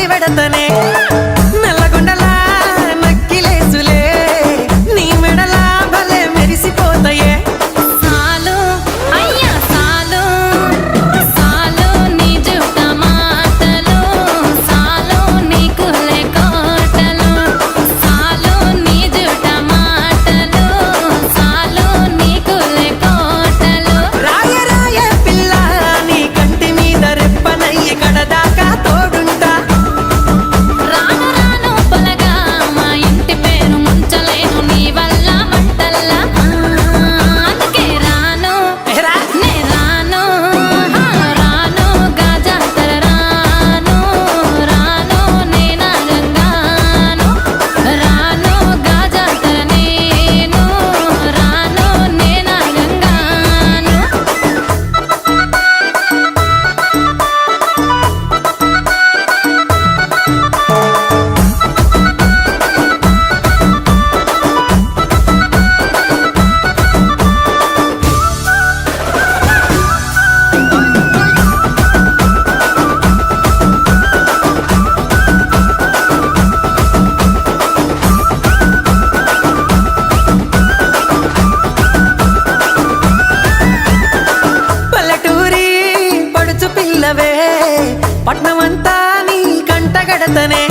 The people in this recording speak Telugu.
వెడతనే నల్లగొండలా నక్కిలేసులే నీ మెడలా భలే మెరిసిపోతాయే సాలు అయ్యా సాలు సాలు నీ జుట్ట మాటలు సాలు నీకులే కోటలు సాలు నీ జుట్ట మాటలు సాలు నీకులే కోటలు రాయ రాయ పిల్ల నీ కంటి మీద రెప్పనయ్యి కడదాకా తోడుంటా రాను రాను పొలగా మా ఇంటి పేరు ముంచలేను నీ వల్ల మంటల్లా అందుకే రాను ఎరా నే రాను రాను గాజాతర రాను రాను నేనా గంగాను రాను గాజాతర నేను రాను నేనా గంగాను పల్లెటూరి పడుచు పిల్లవే పట్నమంతా నీ కంటగడతనే